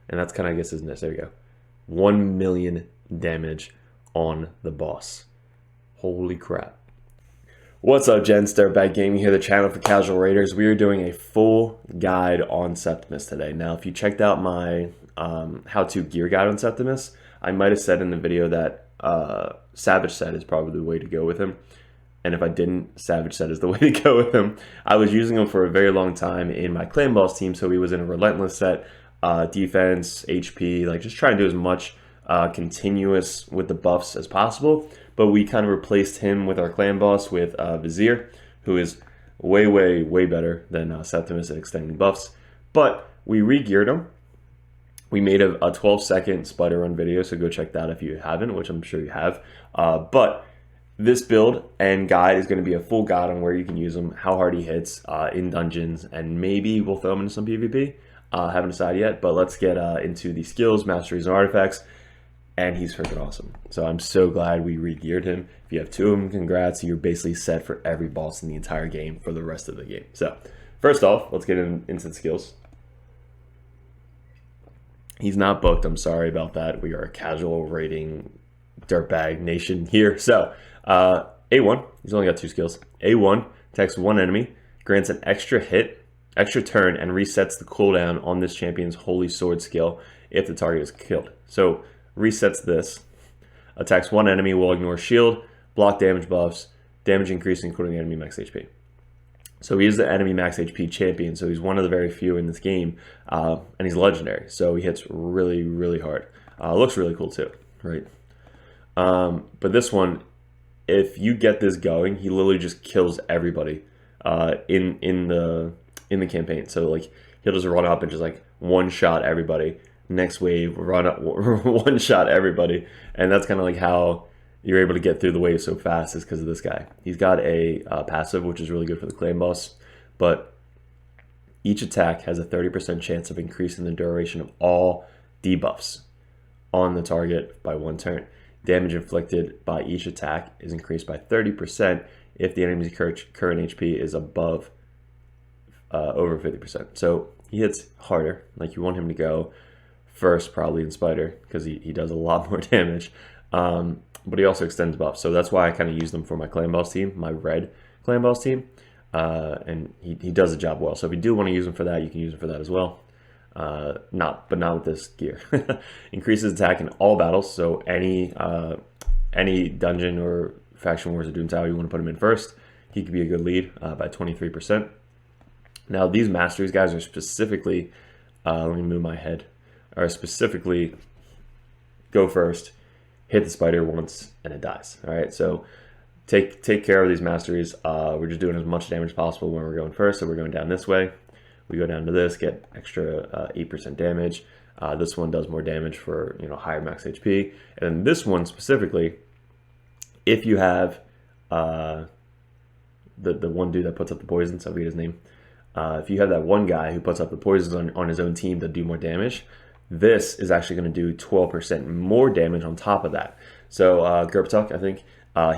And that's kind of, I guess, his nest. There we go. 1 million damage on the boss. Holy crap. What's up, gents? Dirtbag Gaming here, the channel for casual raiders. We are doing a full guide on Septimus today. Now, if you checked out my how-to gear guide on Septimus, I might have said in the video that Savage set is probably the way to go with him. And if I didn't, Savage set is the way to go with him. I was using him for a very long time in my Clan Boss team, so he was in a Relentless set, defense, HP, like just trying to do as much continuous with the buffs as possible. But we kind of replaced him with our Clan Boss with Vizier, who is way better than Septimus at extending buffs. But we re-geared him. We made a 12-second spider run video, so go check that if you haven't, which I'm sure you have. But this build and guide is going to be a full guide on where you can use him, how hard he hits in dungeons, and maybe we'll throw him into some PvP. Haven't decided yet, but let's get into the skills, masteries, and artifacts. And he's freaking awesome. So I'm so glad we re-geared him. If you have two of them, congrats. You're basically set for every boss in the entire game for the rest of the game. So first off, let's get into the skills. He's not booked. I'm sorry about that. We are a casual raiding dirtbag nation here. So A1, he's only got 2 skills. A1, attacks one enemy, grants an extra hit, extra turn, and resets the cooldown on this champion's Holy Sword skill if the target is killed. So resets this, attacks one enemy, will ignore shield, block damage buffs, damage increase including enemy max HP. So he is the enemy max HP champion, so he's one of the very few in this game, and he's legendary, so he hits really hard. Looks really cool too, right? But this one, if you get this going, he literally just kills everybody in the campaign. So like he'll just run up and just like one-shot everybody. Next wave, run up, one-shot everybody, and that's kind of like how you're able to get through the wave so fast is because of this guy. He's got a passive, which is really good for the Clan Boss, but each attack has a 30% chance of increasing the duration of all debuffs on the target by 1 turn. Damage inflicted by each attack is increased by 30% if the enemy's current HP is above over 50%. So he hits harder, like you want him to go first probably in Spider because he does a lot more damage, but he also extends buffs, so that's why I kind of use them for my Clan Boss team, my red Clan Boss team, and he does the job well. So if you do want to use him for that, you can use him for that as well. Not with this gear. Increases attack in all battles, so any dungeon or faction wars of Doom Tower you want to put him in first, he could be a good lead by 23%. Now these masteries guys are specifically, let me move my head, are specifically go first, hit the spider once, and it dies. All right, so take care of these masteries. We're just doing as much damage as possible when we're going first, so we're going down this way. We go down to this, get extra 8% damage. This one does more damage for higher max HP, and then this one specifically, if you have the one dude that puts up the poisons, I forget his name. If you have that one guy who puts up the poisons on his own team to do more damage, this is actually going to do 12% more damage on top of that. So Gerptuck, I think,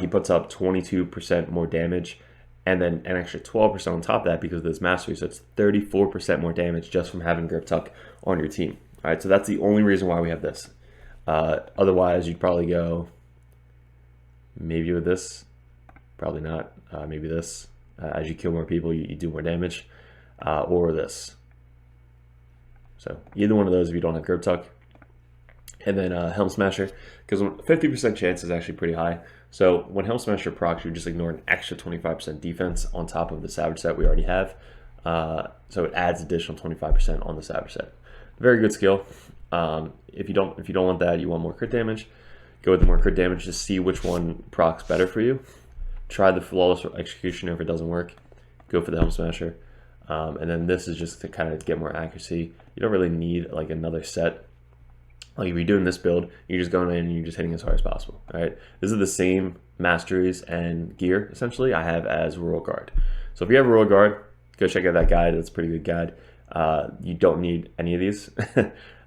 he puts up 22% more damage, and then an extra 12% on top of that because of this mastery. So it's 34% more damage just from having Gerptuck on your team. All right, so that's the only reason why we have this. Otherwise, you'd probably go maybe with this, probably not. Maybe this. As you kill more people, you do more damage, or this. So either one of those if you don't have Gerptuck. And then Helm Smasher, because 50% chance is actually pretty high. So when Helm Smasher procs, you just ignore an extra 25% defense on top of the Savage set we already have. So it adds additional 25% on the Savage set. Very good skill. If you don't want that, you want more crit damage, go with the more crit damage to see which one procs better for you. Try the Flawless Executioner. If it doesn't work, go for the Helm Smasher. And then this is just to kind of get more accuracy. You don't really need like another set. Like if you're doing this build, you're just going in and you're just hitting as hard as possible. All right. This is the same masteries and gear essentially I have as Royal Guard. So if you have a Royal Guard, go check out that guide. That's a pretty good guide. You don't need any of these.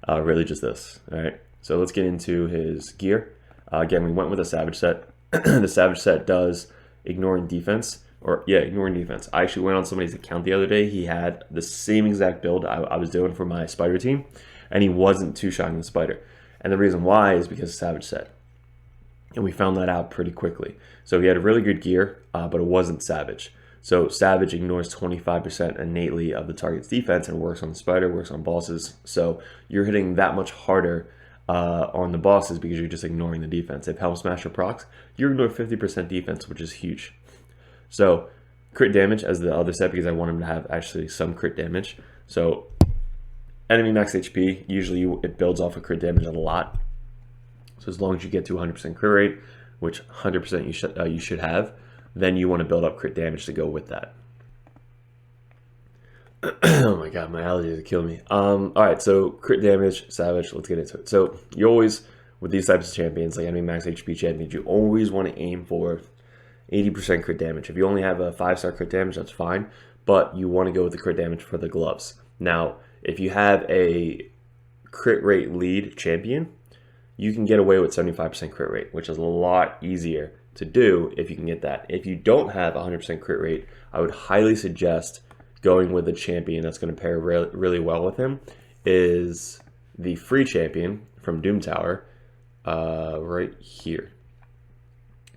Really just this. All right. So let's get into his gear. Again, we went with a Savage set. The Savage set does ignoring defense. Ignoring defense. I actually went on somebody's account the other day. He had the same exact build I was doing for my Spider team. and he wasn't two-shotting the spider. And the reason why is because Savage set. And we found that out pretty quickly. So he had a really good gear, but it wasn't Savage. So Savage ignores 25% innately of the target's defense and works on the spider, works on bosses. So you're hitting that much harder on the bosses because you're just ignoring the defense. If Helm Smasher procs, you ignore 50% defense, which is huge. So crit damage as the other set because I want him to have actually some crit damage. So enemy max HP, usually it builds off of crit damage a lot. So as long as you get to 100% crit rate, which 100% you should have, then you want to build up crit damage to go with that. Oh my god, my allergies are killing me. All right, so crit damage, Savage, let's get into it. So you always, with these types of champions, like enemy max HP champions, you always want to aim for 80% crit damage. If you only have a 5-star crit damage, that's fine, but you want to go with the crit damage for the gloves. Now, if you have a crit rate lead champion, you can get away with 75% crit rate, which is a lot easier to do if you can get that. If you don't have 100% crit rate, I would highly suggest going with a champion that's going to pair really well with him is the free champion from Doom Tower right here.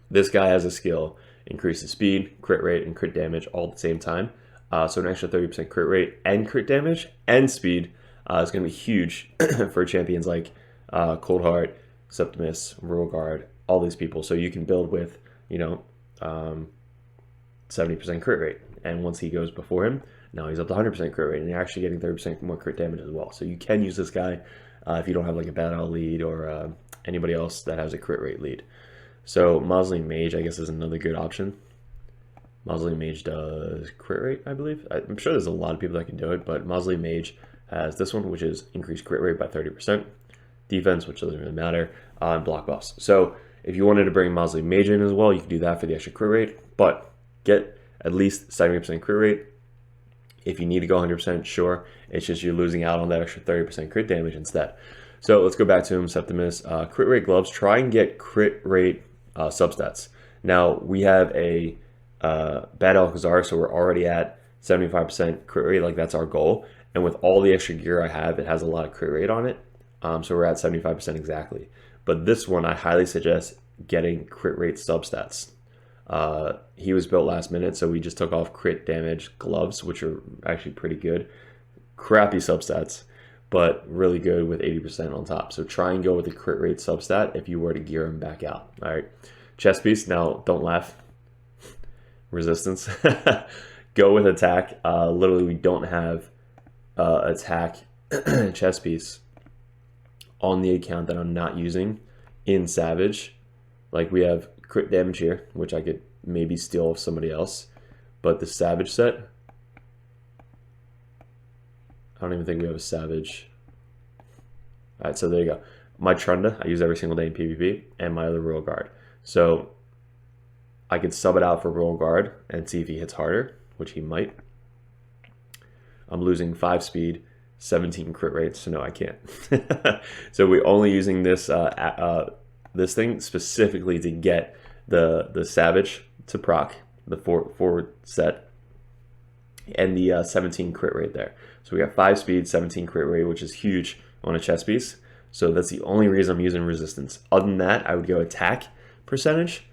This guy has a skill, increases speed, crit rate, and crit damage all at the same time. So an extra 30% crit rate and crit damage and speed is going to be huge for champions like Coldheart, Septimus, Royal Guard, all these people. So you can build with, 70% crit rate. And once he goes before him, now he's up to 100% crit rate, and you're actually getting 30% more crit damage as well. So you can use this guy if you don't have like a battle lead or anybody else that has a crit rate lead. So Mausoleum Mage, I guess, is another good option. Mausoleum Mage does crit rate, I believe. I'm sure there's a lot of people that can do it, but Mausoleum Mage has this one, which is increased crit rate by 30%, defense, which doesn't really matter, and block buffs. So if you wanted to bring Mausoleum Mage in as well, you can do that for the extra crit rate, but get at least 70% crit rate. If you need to go 100%, sure. It's just you're losing out on that extra 30% crit damage instead. So let's go back to him, Septimus. Crit rate gloves, try and get crit rate substats. Now, we have a Bad Alcazar, so we're already at 75% crit rate, like that's our goal. And with all the extra gear I have, it has a lot of crit rate on it. So we're at 75% exactly. But this one, I highly suggest getting crit rate substats. He was built last minute, so we just took off crit damage gloves, which are actually pretty good. Crappy substats, but really good with 80% on top. So try and go with the crit rate substat if you were to gear him back out. All right, chest piece. Now, don't laugh. Resistance. Go with attack. Literally, we don't have attack chest piece on the account that I'm not using in Savage. Like, we have crit damage here, which I could maybe steal off somebody else, but the Savage set, I don't even think we have a Savage. All right, so there you go. My Trunda, I use every single day in PvP, and my other Royal Guard. So I could sub it out for Royal Guard and see if he hits harder, which he might. I'm losing 5 speed, 17 crit rates, so no, I can't. So we're only using this this thing specifically to get the Savage to proc, the forward set, and the 17 crit rate there. So we got 5 speed, 17 crit rate, which is huge on a chest piece. So that's the only reason I'm using resistance. Other than that, I would go attack percentage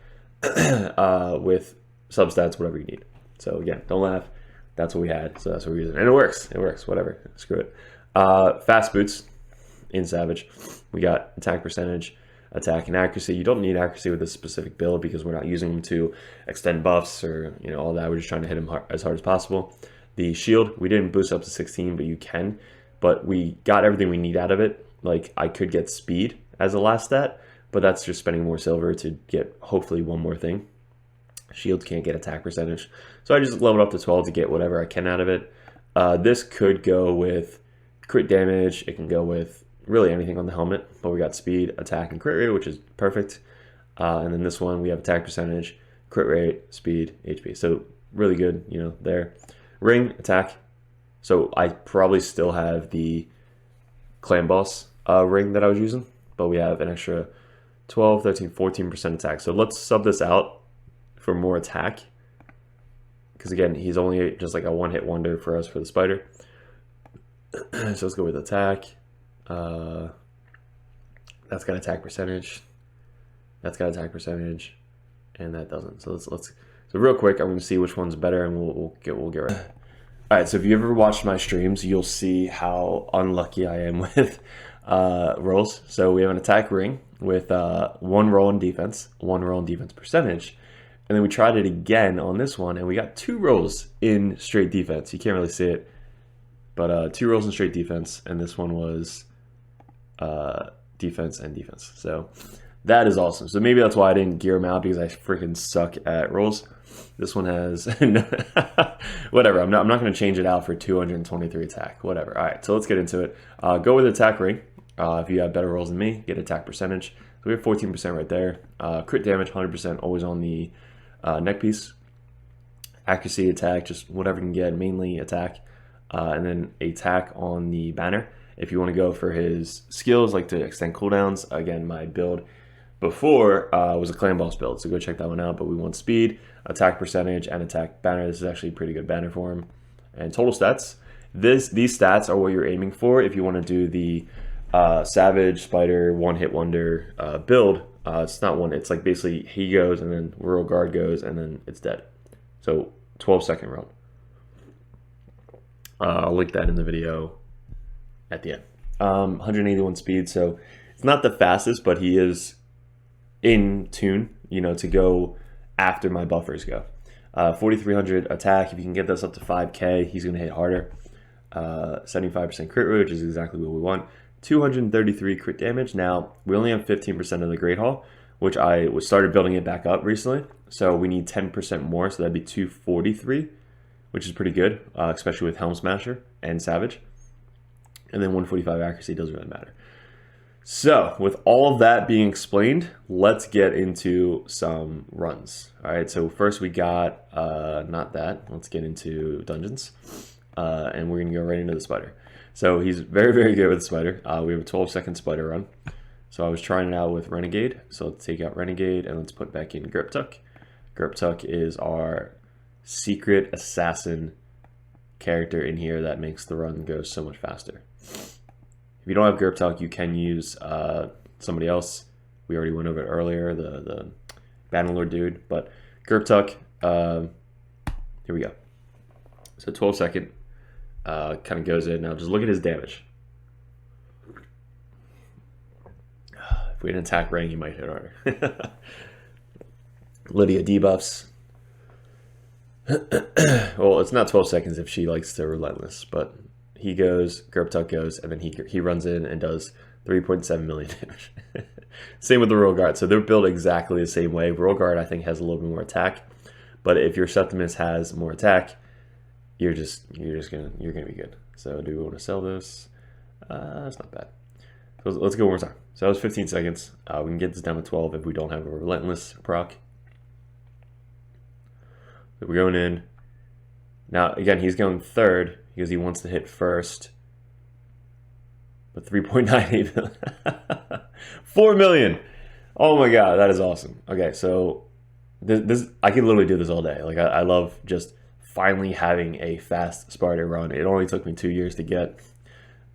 with substats, whatever you need. So again, don't laugh. That's what we had. So that's what we're using. And it works. It works. Whatever. Screw it. Fast boots in Savage. We got attack percentage, attack and accuracy. You don't need accuracy with this specific build because we're not using them to extend buffs or all that. We're just trying to hit them as hard as possible. The shield, we didn't boost up to 16, but you can. But we got everything we need out of it. Like, I could get speed as a last stat, but that's just spending more silver to get hopefully one more thing. Shields can't get attack percentage. So I just leveled up to 12 to get whatever I can out of it. This could go with crit damage. It can go with really anything on the helmet, but we got speed, attack, and crit rate, which is perfect. And then this one, we have attack percentage, crit rate, speed, HP. So really good, there. Ring, attack. So I probably still have the clan boss ring that I was using, but we have an extra 12, 13, 14% attack. So let's sub this out for more attack, because again, he's only just like a one-hit wonder for us for the spider. So let's go with attack, That's got attack percentage. That's got attack percentage, and that doesn't. So let's. So real quick, I'm going to see which one's better, and we'll get right. All right. So if you ever watched my streams, you'll see how unlucky I am with rolls. So we have an attack ring with 1 roll in defense, 1 roll in defense percentage, and then we tried it again on this one, and we got 2 rolls in straight defense. You can't really see it, but 2 rolls in straight defense, and this one was defense and defense. So that is awesome. So maybe that's why I didn't gear them out, because I freaking suck at rolls. This one has whatever. I'm not going to change it out for 223 attack. Whatever. All right. So let's get into it. Go with attack ring. If you have better rolls than me, get attack percentage. So we have 14% right there. Crit damage 100%, always on the neck piece. Accuracy, attack, just whatever you can get. Mainly attack, and then attack on the banner. If you want to go for his skills, like to extend cooldowns, again, my build before was a clan boss build, so go check that one out. But we want speed, attack percentage, and attack banner. This is actually a pretty good banner for him. And total stats. These stats are what you're aiming for if you want to do the Savage Spider one-hit wonder build. It's not one. It's like basically he goes and then Royal Guard goes and then it's dead. So 12-second run. I'll link that in the video at the end. 181 speed, so it's not the fastest, but he is in tune, you know, to go after my buffers go. 4,300 attack. If you can get this up to 5k, he's going to hit harder. 75% crit rate, which is exactly what we want. 233 crit damage. Now, we only have 15% of the Great Hall, which I started building it back up recently. So we need 10% more, so that'd be 243, which is pretty good, especially with Helm Smasher and Savage. And then 145 accuracy doesn't really matter. So with all of that being explained, let's get into some runs. All right, so first we got, not that, let's get into dungeons. And we're gonna go right into the spider. So he's very, very good with the spider. We have a 12-second spider run. So I was trying it out with Renegade. So let's take out Renegade and let's put back in Grip Tuck. Grip Tuck is our secret assassin character in here that makes the run go so much faster. If you don't have Grip Tuck, you can use somebody else. We already went over it earlier, the Bannerlord dude. But Grip Tuck, here we go. So 12-second, kind of goes in. Now just look at his damage. If we didn't attack rank, he might hit harder. Lydia debuffs. Well, it's not 12 seconds if she likes to relentless, but he goes, Grip Tuck goes, and then he runs in and does 3.7 million damage. Same with the Royal Guard. So they're built exactly the same way. Royal Guard, I think, has a little bit more attack, but if your Septimus has more attack, you're gonna be good. So do we want to sell this? It's not bad. So let's go one more time. So that was 15 seconds. We can get this down to 12 if we don't have a relentless proc. So we're going in. Now, again, he's going third because he wants to hit first. But 3.98 million. 4 million. Oh my God, that is awesome. Okay, so this I can literally do this all day. Like I love just finally having a fast Sparta run. It only took me 2 years to get,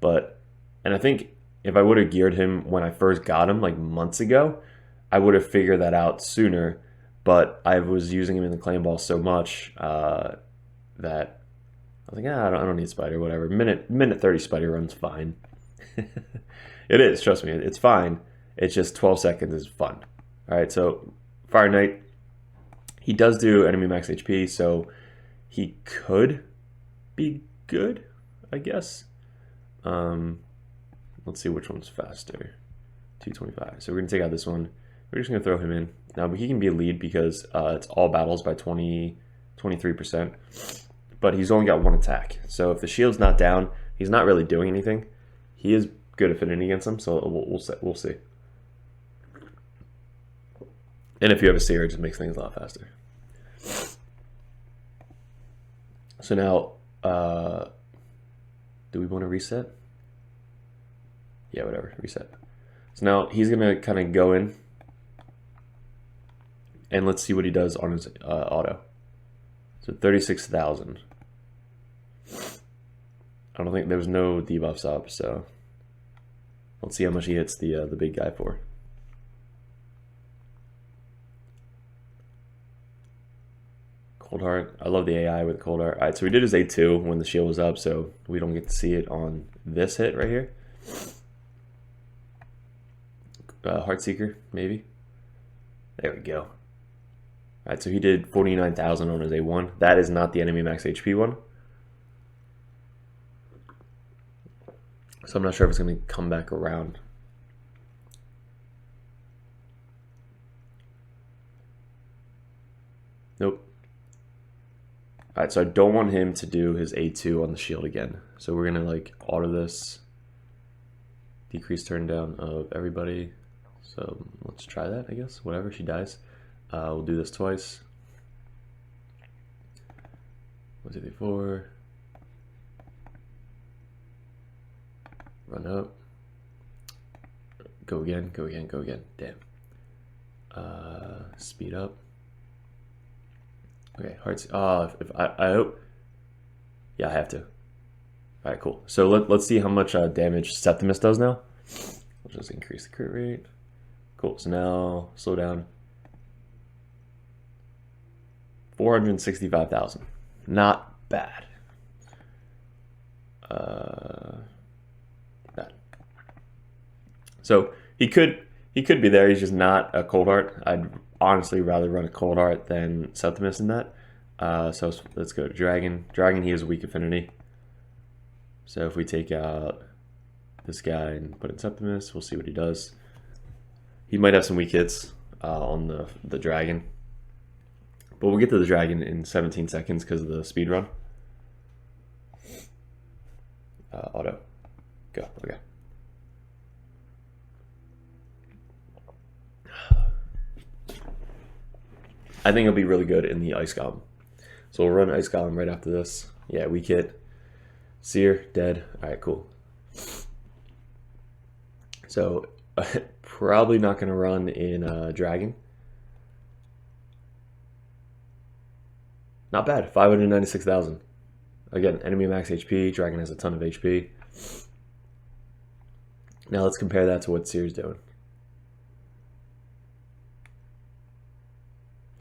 and I think if I would have geared him when I first got him, like months ago, I would have figured that out sooner. But I was using him in the clan ball so much that I was like, I don't need Spider, whatever. Minute 30 Spider run's fine. It is, trust me, it's fine. It's just 12 seconds is fun. All right, so Fire Knight, he does do enemy max HP, so he could be good, I guess. Let's see which one's faster. 225. So we're gonna take out this one. We're just gonna throw him in. Now he can be a lead because it's all battles by 23%. But he's only got 1 attack. So if the shield's not down, he's not really doing anything. He is good affinity against them, so we'll see. And if you have a seer, it just makes things a lot faster. So now, do we want to reset? Yeah, whatever, reset. So now he's gonna kind of go in, and let's see what he does on his auto. So 36,000. I don't think there was no debuffs up, so Let's see how much he hits the big guy for. Cold Heart. I love the AI with Cold Heart. All right, so we did his A2 when the shield was up, so we don't get to see it on this hit right here. Heartseeker, maybe. There we go. All right, so he did 49,000 on his A1. That is not the enemy max HP one. So I'm not sure if it's going to come back around. Nope. All right, so I don't want him to do his A2 on the shield again. So we're going to like auto this. Decrease turn down of everybody. So let's try that, I guess. Whatever, she dies. We'll do this twice. 1, 2, 3, 4. Run up. Go again, go again, go again. Damn. Speed up. Okay, hearts. If I hope. Yeah, I have to. All right, cool. So let's see how much damage Septimus does now. We'll just increase the crit rate. Cool. So now slow down. 465,000. Not bad. Bad. So he could be there. He's just not a Cold Heart. I'd honestly rather run a Cold Heart than Septimus in that. So let's go to Dragon. Dragon, he has weak affinity. So if we take out this guy and put in Septimus, we'll see what he does. He might have some weak hits on the Dragon. But we'll get to the Dragon in 17 seconds because of the speed run. Auto. Go. Okay. I think it'll be really good in the Ice Golem. So we'll run Ice Golem right after this. Yeah, weak hit. Seer, dead. Alright, cool. So, probably not going to run in Dragon. Not bad. 596,000. Again, enemy max HP. Dragon has a ton of HP. Now let's compare that to what Seer's doing.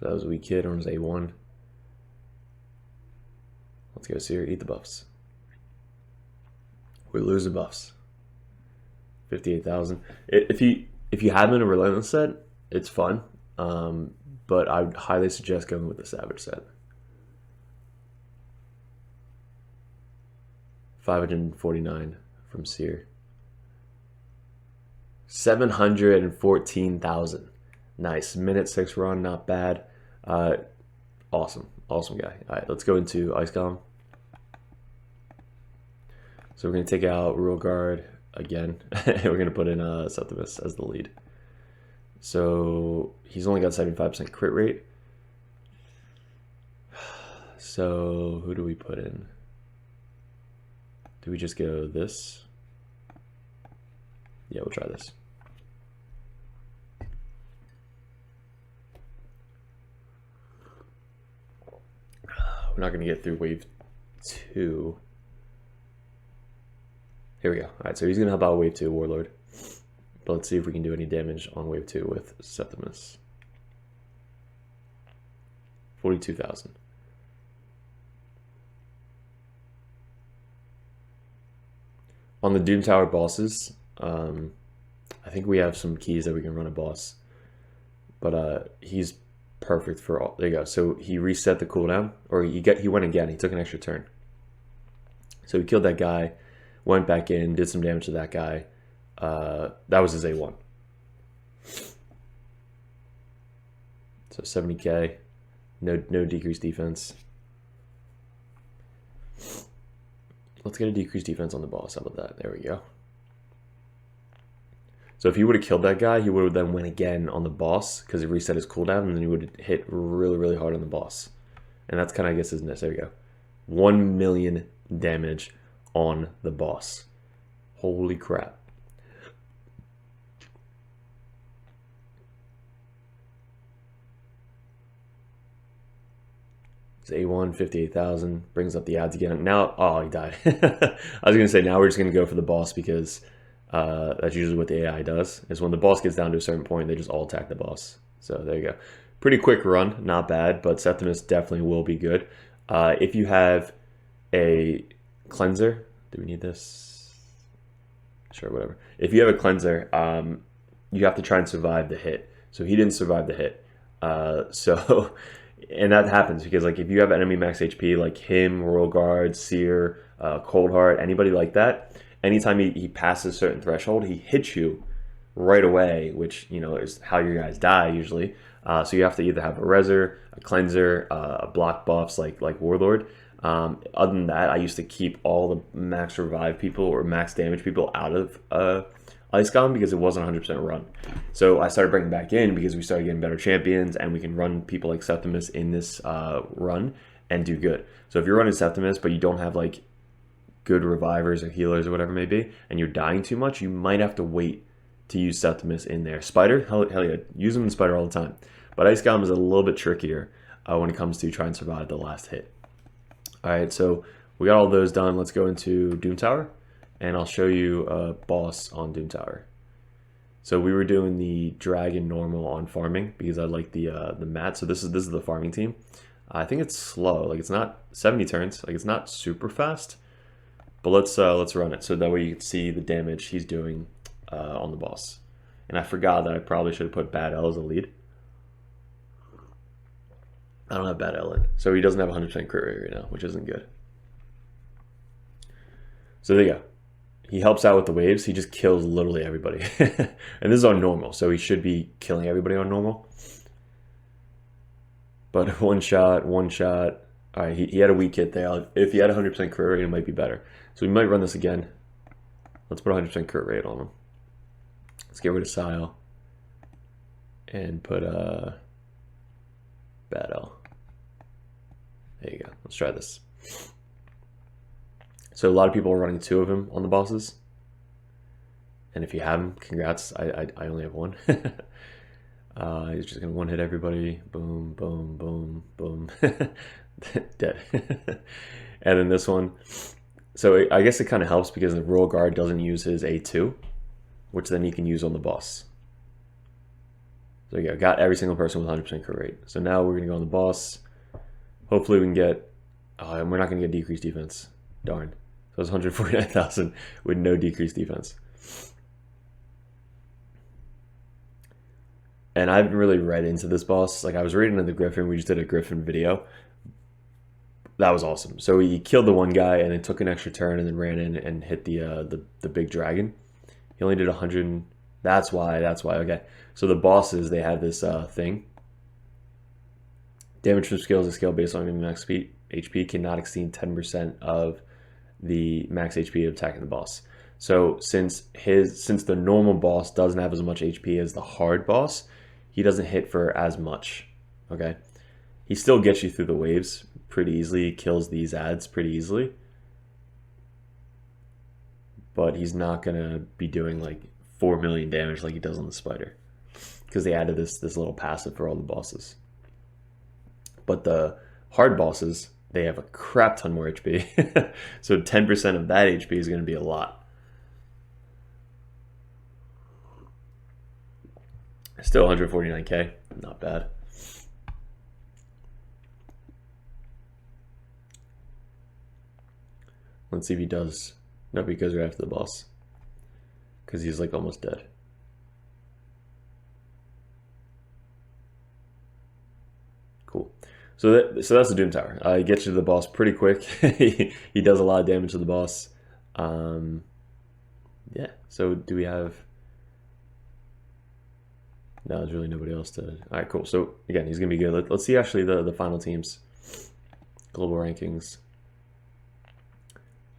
That was a weak hit on his A1. Let's go Seer, eat the buffs. We lose the buffs. 58,000. If you have him in a Relentless set, it's fun. But I would highly suggest going with the Savage set. 549 from Seer. 714,000. Nice. Minute 6 run, not bad. Awesome guy. All right, let's go into Ice Golem. So we're going to take out Rural Guard again. We're going to put in Septimus as the lead. So he's only got 75% crit rate. So who do we put in? Do we just go this? Yeah, we'll try this. We're not going to get through wave 2. Here we go. All right, so he's going to help out wave 2, Warlord. But let's see if we can do any damage on wave 2 with Septimus. 42,000. On the Doom Tower bosses, I think we have some keys that we can run a boss. But he's perfect for all. There you go. So he reset the cooldown, or he went again. He took an extra turn. So he killed that guy, went back in, did some damage to that guy. That was his A1. So 70k, no decreased defense. Let's get a decreased defense on the boss. How about that? There we go. So if he would have killed that guy, he would have then went again on the boss because he reset his cooldown, and then he would hit really, really hard on the boss. And that's kind of, I guess, his nest. There we go. 1 million damage on the boss. Holy crap. It's A1, 58,000. Brings up the odds again. Now, oh, he died. I was going to say, now we're just going to go for the boss because That's usually what the AI does, is when the boss gets down to a certain point, they just all attack the boss. So there you go. Pretty quick run, not bad, but Septimus definitely will be good. If you have a cleanser, do we need this? Sure, whatever. If you have a cleanser, you have to try and survive the hit. So he didn't survive the hit. So, and that happens because like if you have enemy max HP, like him, Royal Guard, Seer, Cold Heart, anybody like that, anytime he passes a certain threshold, he hits you right away, which, you know, is how your guys die usually. So you have to either have a Reser, a Cleanser, a block buffs like Warlord. Other than that, I used to keep all the max revive people or max damage people out of Ice Golem because it wasn't 100% run. So I started bringing back in because we started getting better champions and we can run people like Septimus in this run and do good. So if you're running Septimus but you don't have like good revivers or healers or whatever it may be, and you're dying too much, you might have to wait to use Septimus in there. Spider, hell yeah, use him in Spider all the time. But Ice Golem is a little bit trickier when it comes to trying to survive the last hit. All right, so we got all those done. Let's go into Doom Tower, and I'll show you a boss on Doom Tower. So we were doing the Dragon normal on farming because I like the mat. So this is the farming team. I think it's slow, like it's not 70 turns, like it's not super fast. But let's run it so that way you can see the damage he's doing on the boss. And I forgot that I probably should have put Bad L as a lead. I don't have Bad L in, so he doesn't have 100% crit rate right now, which isn't good. So there you go. He helps out with the waves. He just kills literally everybody. And this is on normal, so he should be killing everybody on normal. But one shot. All right, he had a weak hit there. If he had 100% crit rate, it might be better. So we might run this again. Let's put 100% crit rate on him. Let's get rid of Sile. And put Bad L. There you go. Let's try this. So a lot of people are running 2 of him on the bosses. And if you have him, congrats. I only have 1. He's just going to one-hit everybody. Boom, boom, boom, boom. Dead. And then this one. So I guess it kind of helps because the Royal Guard doesn't use his A2, which then he can use on the boss. So yeah, got every single person with 100% crit rate. So now we're going to go on the boss. Hopefully we can get... we're not going to get decreased defense. Darn. So it's 149,000 with no decreased defense. And I haven't really read into this boss. Like I was reading in the Griffin. We just did a Griffin video. That was awesome. So he killed the one guy and then took an extra turn and then ran in and hit the big dragon. He only did 100. That's why. Okay. So the bosses, they have this thing. Damage from skills is scale based on max HP cannot exceed 10% of the max HP of attacking the boss. So since the normal boss doesn't have as much HP as the hard boss, he doesn't hit for as much. Okay. He still gets you through the waves pretty easily. He kills these ads pretty easily. But he's not going to be doing like 4 million damage like he does on the spider. Because they added this little passive for all the bosses. But the hard bosses, they have a crap ton more HP. So 10% of that HP is going to be a lot. Still 149k, not bad. Let's see if he does. No, he goes right after the boss. Because he's like almost dead. Cool. So that's the Doom Tower. He gets you to the boss pretty quick. He does a lot of damage to the boss. Yeah. So do we have... No, there's really nobody else to... All right, cool. So again, he's going to be good. Let's see actually the final teams. Global rankings.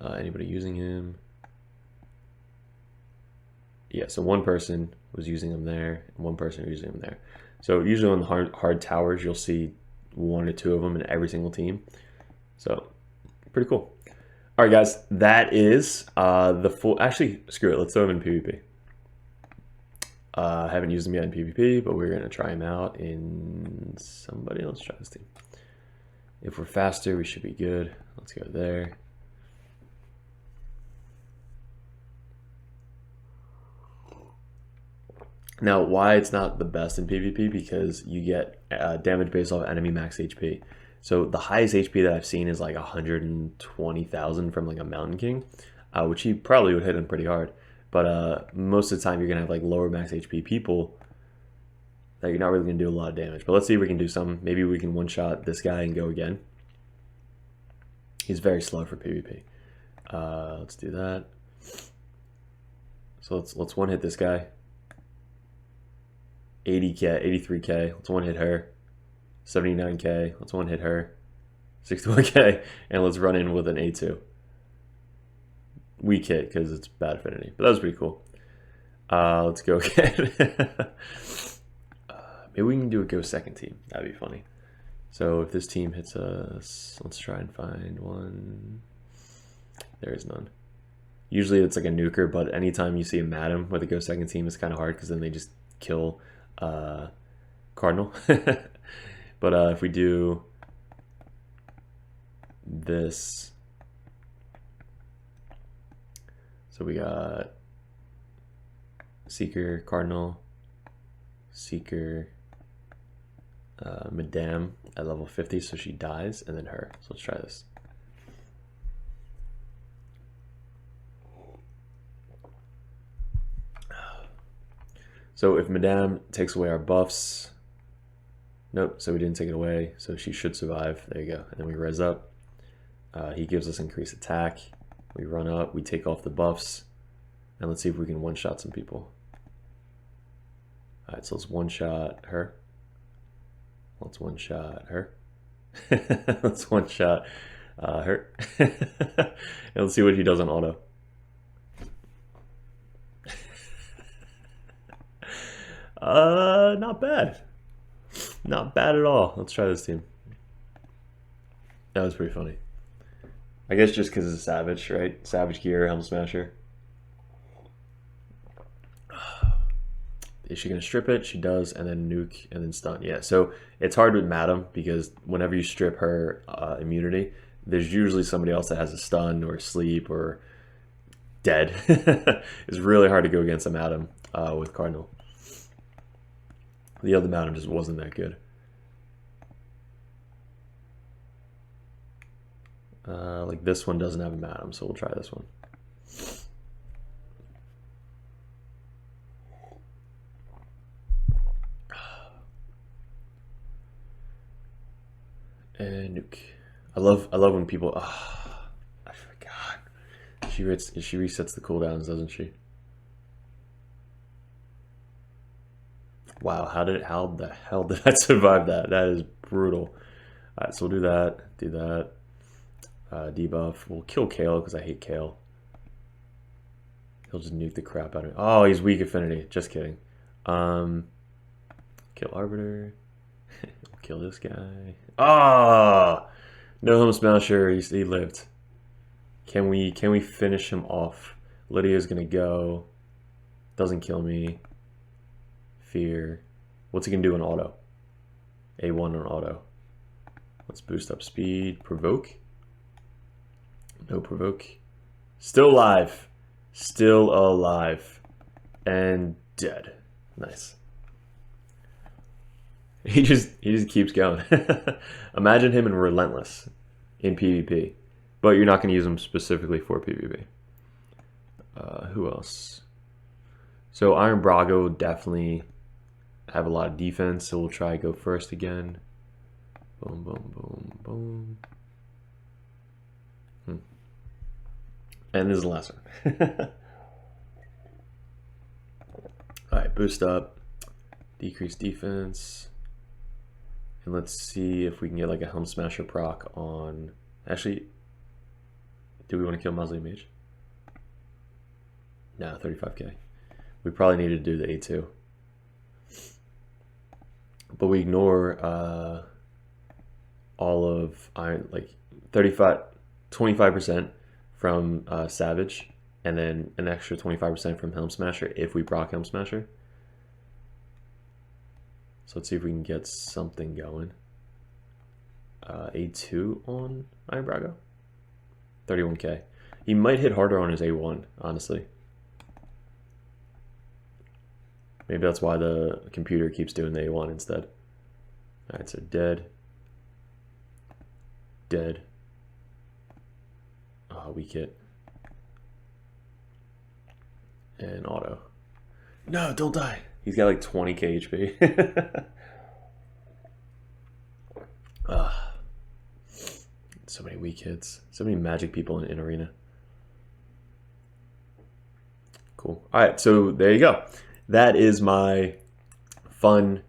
Anybody using him? Yeah, so one person was using him there, and one person was using him there. So usually on the hard towers, you'll see 1 or 2 of them in every single team. So pretty cool. All right, guys, that is the full... Actually, screw it. Let's throw him in PvP. I haven't used him yet in PvP, but we're going to try him out in somebody. Let's try this team. If we're faster, we should be good. Let's go there. Now, why it's not the best in PvP? Because you get damage based off enemy max HP. So the highest HP that I've seen is like 120,000 from like a Mountain King, which he probably would hit him pretty hard. But most of the time you're gonna have like lower max HP people that you're not really gonna do a lot of damage. But let's see if we can do some. Maybe we can one-shot this guy and go again. He's very slow for PvP. Let's do that. So let's one hit this guy. 80k, 83k. Let's one hit her. 79k. Let's one hit her. 61k, and let's run in with an A2. Weak hit because it's bad affinity, but that was pretty cool. Let's go again. Maybe we can do a go second team. That'd be funny. So if this team hits us, let's try and find one. There is none. Usually it's like a nuker, but anytime you see a Madam with a go second team, it's kind of hard because then they just kill Cardinal. But if we do this, so we got Seeker, Cardinal, Seeker, Madame at level 50, so she dies, and then her. So let's try this. So if Madame takes away our buffs, nope, so we didn't take it away, so she should survive. There you go. And then we res up. He gives us increased attack. We run up, we take off the buffs, and let's see if we can one-shot some people. All right, so let's one-shot her. Let's one-shot her. Let's one-shot her. And let's see what he does on auto. Not bad. Not bad at all. Let's try this team. That was pretty funny. I guess just because it's a Savage, right? Savage gear, Helm Smasher. Is she going to strip it? She does, and then nuke, and then stun. Yeah, so it's hard with Madam because whenever you strip her immunity, there's usually somebody else that has a stun or sleep or dead. It's really hard to go against a Madam with Cardinal. The other Madam just wasn't that good. Like this one doesn't have a Madam, so we'll try this one. And nuke. I love when people. Oh, I forgot. She resets the cooldowns, doesn't she? Wow, how the hell did I survive that? That is brutal. Alright, so we'll do that. Debuff. We'll kill Kale because I hate Kale. He'll just nuke the crap out of me. Oh, he's weak affinity. Just kidding. Kill Arbiter. Kill this guy. Ah, oh, no Helm Smasher. He lived. Can we finish him off? Lydia's gonna go. Doesn't kill me. Fear. What's he gonna do in auto? A1 on auto. Let's boost up speed. Provoke. No provoke. Still alive. Still alive. And dead. Nice. He just keeps going. Imagine him in Relentless in PvP. But you're not going to use him specifically for PvP. Who else? So Iron Brago definitely have a lot of defense, so we'll try go first again. Boom, boom, boom, boom. And this is the last one. Alright, boost up. Decrease defense. And let's see if we can get like a Helm Smasher proc on... Actually, do we want to kill Mausoleum Mage? No, 35k. We probably need to do the A2. But we ignore all of Iron, like 25% from Savage, and then an extra 25% from Helm Smasher if we proc Helm Smasher. So let's see if we can get something going. A2 on Iron Brago. 31k. He might hit harder on his A1, honestly. Maybe that's why the computer keeps doing the A1 instead. All right, so dead. Dead. Oh, weak hit. And auto. No, don't die. He's got like 20k HP. So many weak hits. So many magic people in arena. Cool. All right, so there you go. That is my fun,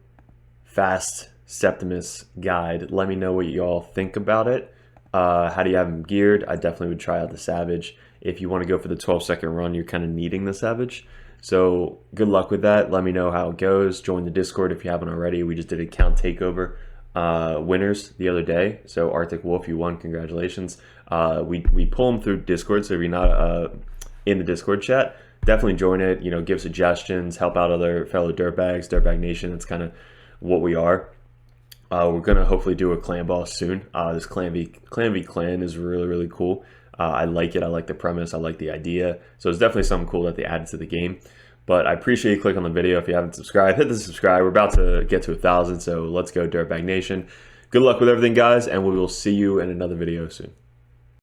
fast Septimus guide. Let me know what y'all think about it. How do you have him geared? I definitely would try out the Savage. If you want to go for the 12-second run, you're kind of needing the Savage. So good luck with that. Let me know how it goes. Join the Discord if you haven't already. We just did a count takeover winners the other day. So Arctic Wolf, you won. Congratulations. We pull them through Discord. So if you're not in the Discord chat, definitely join it. You know, give suggestions, help out other fellow dirtbags, Dirtbag Nation. That's kind of what we are. We're gonna hopefully do a clan boss soon. This clan v clan is really, really cool. I like it. I like the premise. I like the idea. So it's definitely something cool that they added to the game. But I appreciate you clicking on the video. If you haven't subscribed, hit the subscribe. We're about to get to 1,000, so let's go Dirtbag Nation. Good luck with everything, guys, and we will see you in another video soon.